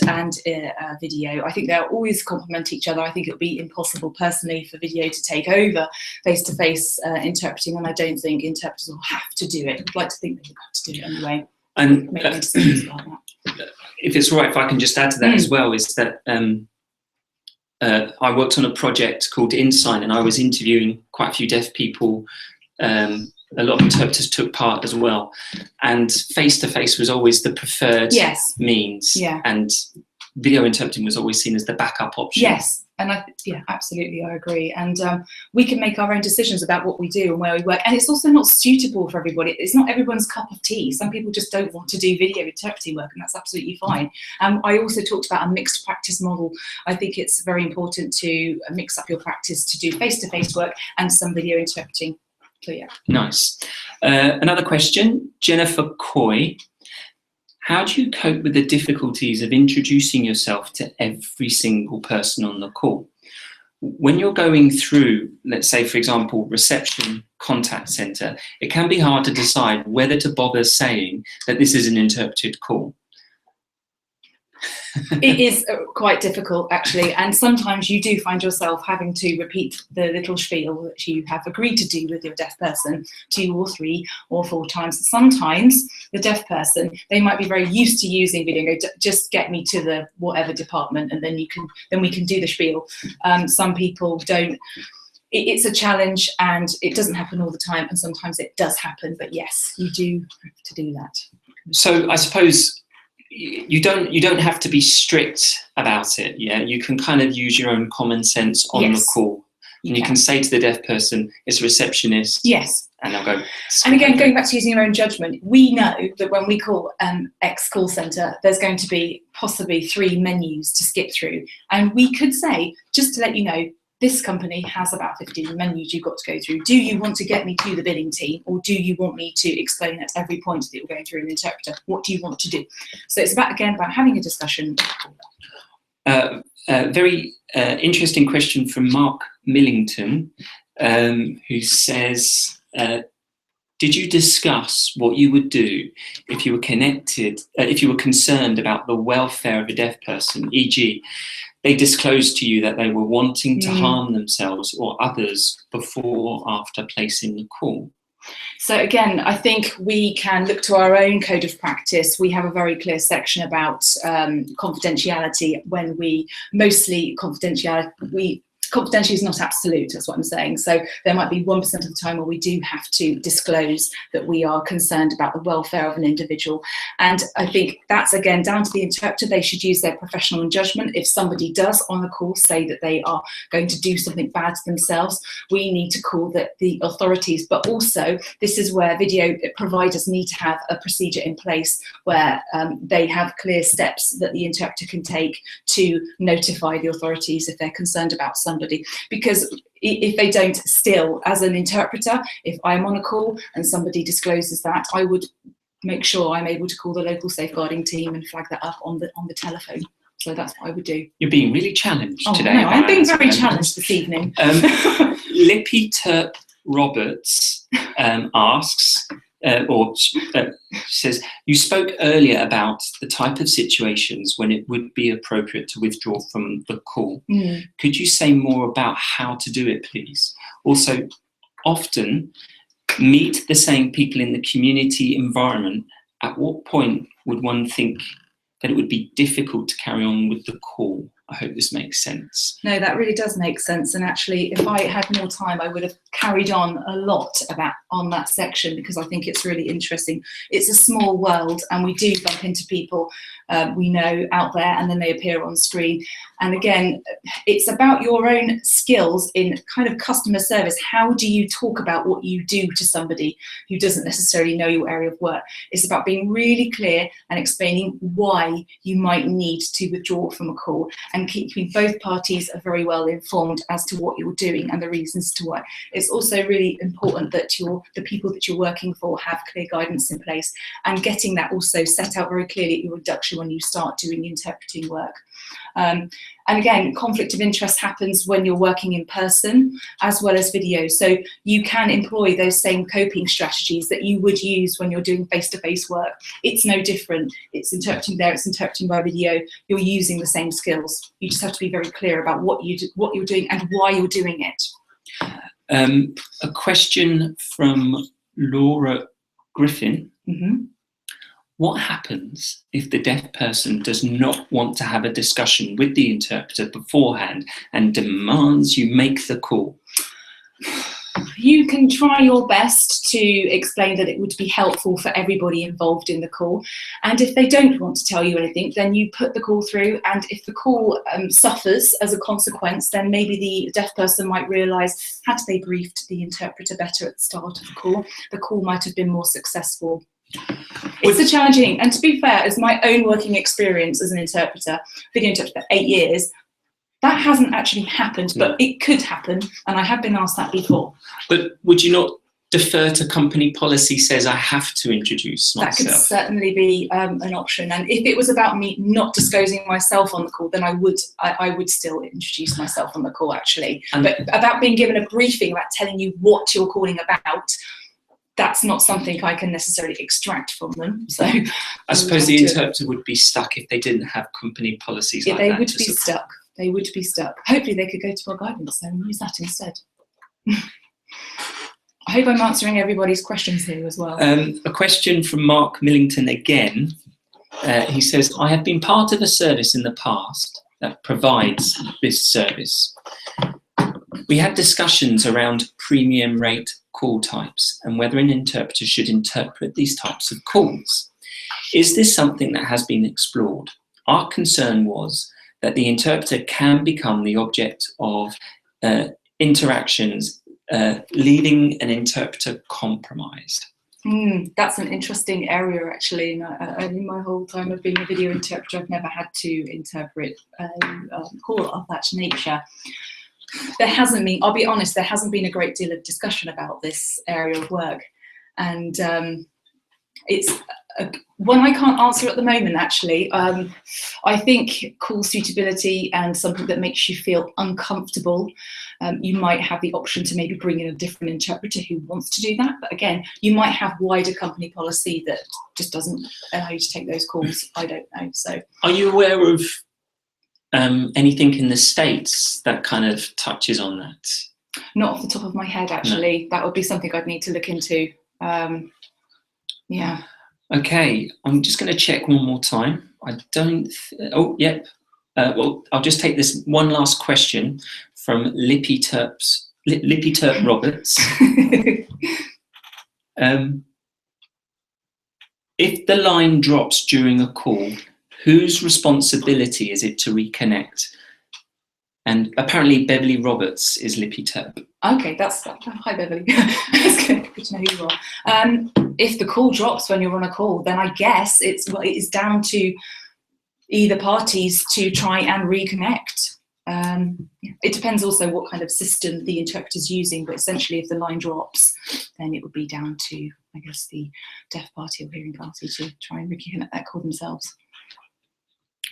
video. I think they'll always complement each other. I think it would be impossible personally for video to take over face-to-face interpreting, and I don't think interpreters will have to do it. I'd like to think they will have to do it anyway. And make decisions about that. If it's all right, if I can just add to that as well, is that I worked on a project called Insight, and I was interviewing quite a few deaf people. A lot of interpreters took part as well, and face-to-face was always the preferred means, and video interpreting was always seen as the backup option. Yes, and absolutely, I agree. And we can make our own decisions about what we do and where we work, and it's also not suitable for everybody. It's not everyone's cup of tea. Some people just don't want to do video interpreting work, and that's absolutely fine. I also talked about a mixed practice model. I think it's very important to mix up your practice to do face-to-face work and some video interpreting. So yeah. Nice. Another question, Jennifer Coy. How do you cope with the difficulties of introducing yourself to every single person on the call? When you're going through, let's say, for example, reception contact center, it can be hard to decide whether to bother saying that this is an interpreted call. It is quite difficult, actually, and sometimes you do find yourself having to repeat the little spiel that you have agreed to do with your deaf person 2 or 3 or 4 times. Sometimes the deaf person, they might be very used to using video and go, just get me to the whatever department, and then we can do the spiel. Some people don't. It's a challenge, and it doesn't happen all the time, and sometimes it does happen, but yes, you do have to do that. So I suppose you don't have to be strict about it. Yeah, you can kind of use your own common sense on the call, and you can say to the deaf person, "It's a receptionist." Yes, and they'll go. And again, going back to using your own judgment, we know that when we call X call centre, there's going to be possibly 3 menus to skip through, and we could say, just to let you know, this company has about 15 menus you've got to go through. Do you want to get me to the billing team, or do you want me to explain at every point that you're going through an interpreter? What do you want to do? So it's about having a discussion. Very interesting question from Mark Millington, who says, did you discuss what you would do if you were concerned about the welfare of a deaf person, e.g., they disclosed to you that they were wanting to harm themselves or others before or after placing the call? So again, I think we can look to our own code of practice. We have a very clear section about confidentiality. When confidentiality is not absolute, that's what I'm saying. So there might be 1% of the time where we do have to disclose that we are concerned about the welfare of an individual. And I think that's, again, down to the interpreter. They should use their professional judgment. If somebody does on the call say that they are going to do something bad to themselves, we need to call the authorities. But also, this is where video providers need to have a procedure in place where they have clear steps that the interpreter can take to notify the authorities if they're concerned about somebody. Because if they don't, still, as an interpreter, if I'm on a call and somebody discloses that, I would make sure I'm able to call the local safeguarding team and flag that up on the telephone. So that's what I would do. You're being really challenged today. No, I'm being very challenged this evening. Lippy Terp Roberts asks, says, you spoke earlier about the type of situations when it would be appropriate to withdraw from the call. Could you say more about how to do it, please? Also, often meet the same people in the community environment. At what point would one think that it would be difficult to carry on with the call? I hope this makes sense. No, that really does make sense. And actually, if I had more time, I would have carried on a lot on that section, because I think it's really interesting. It's a small world, and we do bump into people we know out there, and then they appear on screen. And again, it's about your own skills in kind of customer service. How do you talk about what you do to somebody who doesn't necessarily know your area of work? It's about being really clear and explaining why you might need to withdraw from a call, and keeping both parties are very well informed as to what you're doing and the reasons to why. It's also really important that the people that you're working for have clear guidance in place, and getting that also set out very clearly at your induction when you start doing interpreting work. And again, conflict of interest happens when you're working in person as well as video. So you can employ those same coping strategies that you would use when you're doing face-to-face work. It's no different. It's interpreting there, it's interpreting by video. You're using the same skills. You just have to be very clear about what you're doing and why you're doing it. A question from Laura Griffin. Mm-hmm. What happens if the deaf person does not want to have a discussion with the interpreter beforehand and demands you make the call? You can try your best to explain that it would be helpful for everybody involved in the call. And if they don't want to tell you anything, then you put the call through. And if the call suffers as a consequence, then maybe the deaf person might realise, had they briefed the interpreter better at the start of the call might have been more successful. It's a challenging, and to be fair, as my own working experience as an interpreter, video interpreter for 8 years, that hasn't actually happened, but it could happen, and I have been asked that before. But would you not defer to company policy says I have to introduce myself? That could certainly be an option, and if it was about me not disclosing myself on the call, then I would still introduce myself on the call, actually. But about being given a briefing, about telling you what you're calling about, that's not something I can necessarily extract from them. So I suppose the interpreter would be stuck if they didn't have company policies like that. They would be stuck. They would be stuck. Hopefully they could go to our guidance and use that instead. I hope I'm answering everybody's questions here as well. A question from Mark Millington again. He says, I have been part of a service in the past that provides this service. We had discussions around premium rate call types and whether an interpreter should interpret these types of calls. Is this something that has been explored? Our concern was that the interpreter can become the object of interactions, leaving an interpreter compromised. That's an interesting area, actually. In my whole time of being a video interpreter, I've never had to interpret a call of that nature. There hasn't been, I'll be honest, there hasn't been a great deal of discussion about this area of work. And it's one I can't answer at the moment, actually. I think call suitability and something that makes you feel uncomfortable, you might have the option to maybe bring in a different interpreter who wants to do that. But again, you might have wider company policy that just doesn't allow you to take those calls. I don't know. So, are you aware of anything in the States that kind of touches on that? Not off the top of my head, actually. No. That would be something I'd need to look into. Yeah. Okay, I'm just going to check one more time. I don't. Oh, yep. Well, I'll just take this one last question from Lippy Turp Roberts. If the line drops during a call, whose responsibility is it to reconnect? And apparently Beverly Roberts is Lippy Turp. Okay, that's hi Beverly. That's good to know who you are. If the call drops when you're on a call, then I guess it is down to either parties to try and reconnect. It depends also what kind of system the interpreter's using, but essentially if the line drops, then it would be down to, I guess, the deaf party or hearing party to try and reconnect that call themselves.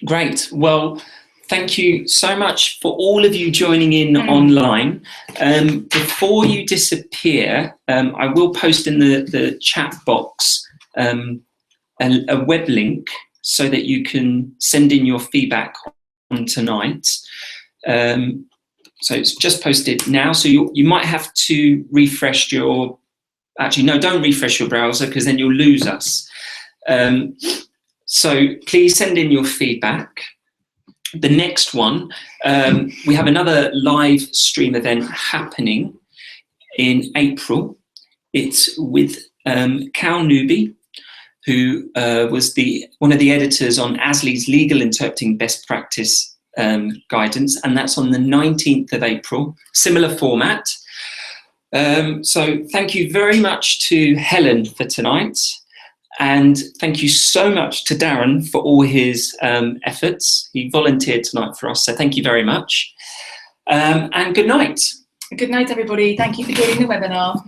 Great. Well, thank you so much for all of you joining in online. Before you disappear, I will post in the chat box a web link so that you can send in your feedback on tonight. So it's just posted now, so you might have to refresh your, actually no, don't refresh your browser because then you'll lose us. So please send in your feedback. The next one, we have another live stream event happening in April. It's with Cal Newby, who was one of the editors on ASLI's Legal Interpreting Best Practice guidance, and that's on the 19th of April. Similar format. So thank you very much to Helen for tonight, and thank you so much to Darren for all his efforts. He volunteered tonight for us, so thank you very much. And good night. Good night, everybody. Thank you for joining the webinar.